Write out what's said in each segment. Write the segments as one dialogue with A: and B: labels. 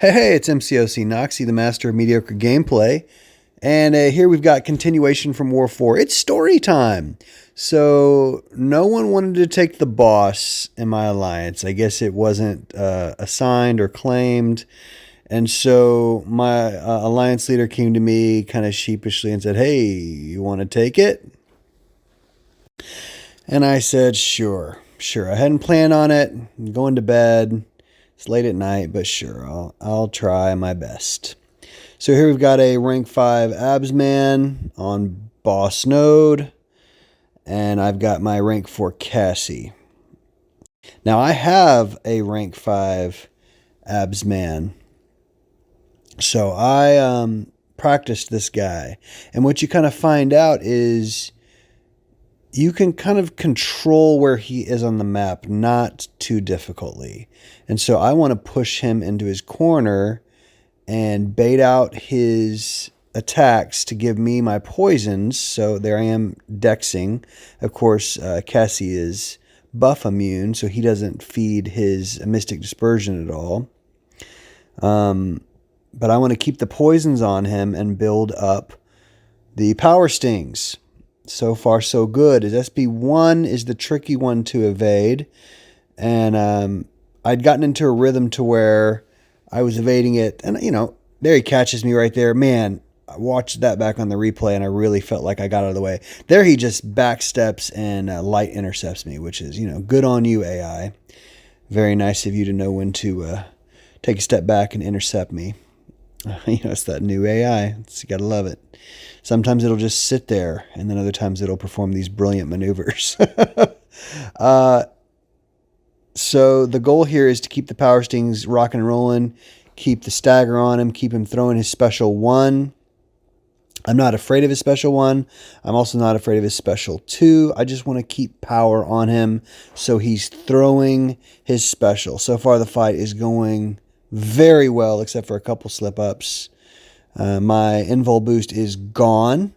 A: Hey, it's MCOC Noxie, the master of mediocre gameplay. And here we've got continuation from War 4. It's story time. So, no one wanted to take the boss in my alliance. I guess it wasn't assigned or claimed. And so, my alliance leader came to me kind of sheepishly and said, "Hey, you want to take it?" And I said, Sure. I hadn't planned on it. I'm going to bed. It's late at night, but sure, I'll try my best. So here we've got a rank 5 abs man on boss node, and I've got my rank 4 Cassie. Now I have a rank 5 abs man, so I practiced this guy, and what you kind of find out is you can kind of control where he is on the map, not too difficultly. And so I want to push him into his corner and bait out his attacks to give me my poisons. So there I am dexing. Of course, Cassie is buff immune, so he doesn't feed his Mystic Dispersion at all. But I want to keep the poisons on him and build up the power stings. So far, so good. His SB1 is the tricky one to evade. And I'd gotten into a rhythm to where I was evading it. And, there he catches me right there. Man, I watched that back on the replay, and I really felt like I got out of the way. There he just backsteps and light intercepts me, which is, good on you, AI. Very nice of you to know when to take a step back and intercept me. It's that new AI. You got to love it. Sometimes it'll just sit there, and then other times it'll perform these brilliant maneuvers. So the goal here is to keep the power stings rocking and rolling, keep the stagger on him, keep him throwing his special 1. I'm not afraid of his special 1. I'm also not afraid of his special 2. I just want to keep power on him, so he's throwing his special. So far the fight is going very well, except for a couple slip-ups. My invul boost is gone,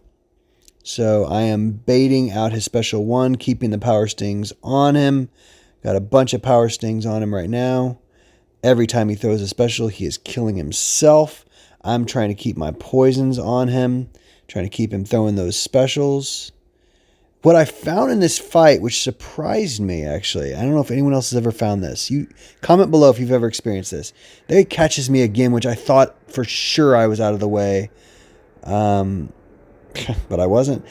A: so I am baiting out his special 1, keeping the power stings on him. Got a bunch of power stings on him right now. Every time he throws a special, he is killing himself. I'm trying to keep my poisons on him, trying to keep him throwing those specials. What I found in this fight, which surprised me, actually, I don't know if anyone else has ever found this. You comment below if you've ever experienced this. There he catches me again, which I thought for sure I was out of the way, but I wasn't.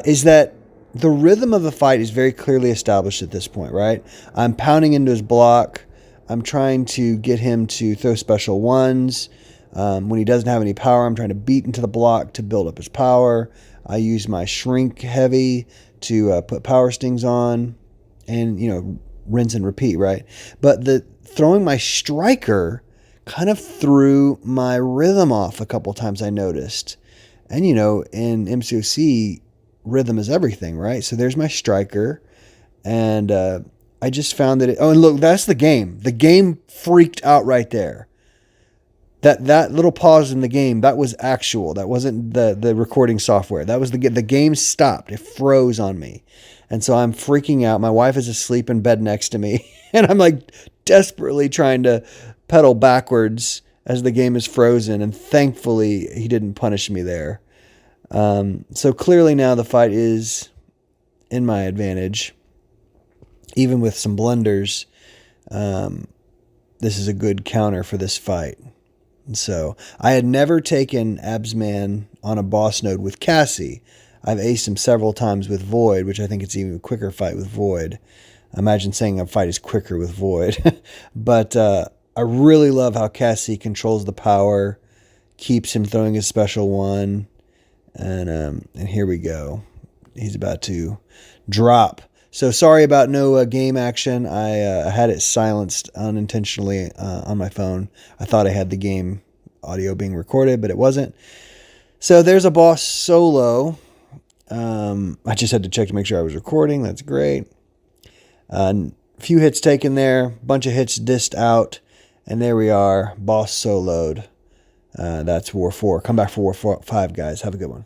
A: Is that the rhythm of the fight is very clearly established at this point, right? I'm pounding into his block. I'm trying to get him to throw special 1s. When he doesn't have any power, I'm trying to beat into the block to build up his power. I use my shrink heavy to put power stings on and, rinse and repeat, right? But the throwing my striker kind of threw my rhythm off a couple times, I noticed. And, in MCOC, rhythm is everything, right? So there's my striker. And I just found that and look, that's the game. The game freaked out right there. That little pause in the game, that was actual. That wasn't the recording software. That was the game stopped. It froze on me. And so I'm freaking out. My wife is asleep in bed next to me. And I'm like desperately trying to pedal backwards as the game is frozen. And thankfully, he didn't punish me there. So clearly now the fight is in my advantage. Even with some blunders, this is a good counter for this fight. So I had never taken Absman on a boss node with Cassie. I've aced him several times with Void, which I think it's even a quicker fight with Void. Imagine saying a fight is quicker with Void. But I really love how Cassie controls the power, keeps him throwing his special 1. And here we go. He's about to drop. So sorry about no game action. I had it silenced unintentionally on my phone. I thought I had the game audio being recorded, but it wasn't. So there's a boss solo. I just had to check to make sure I was recording. That's great. A few hits taken there. Bunch of hits dissed out. And there we are. Boss soloed. That's War 4. Come back for War 5, guys. Have a good one.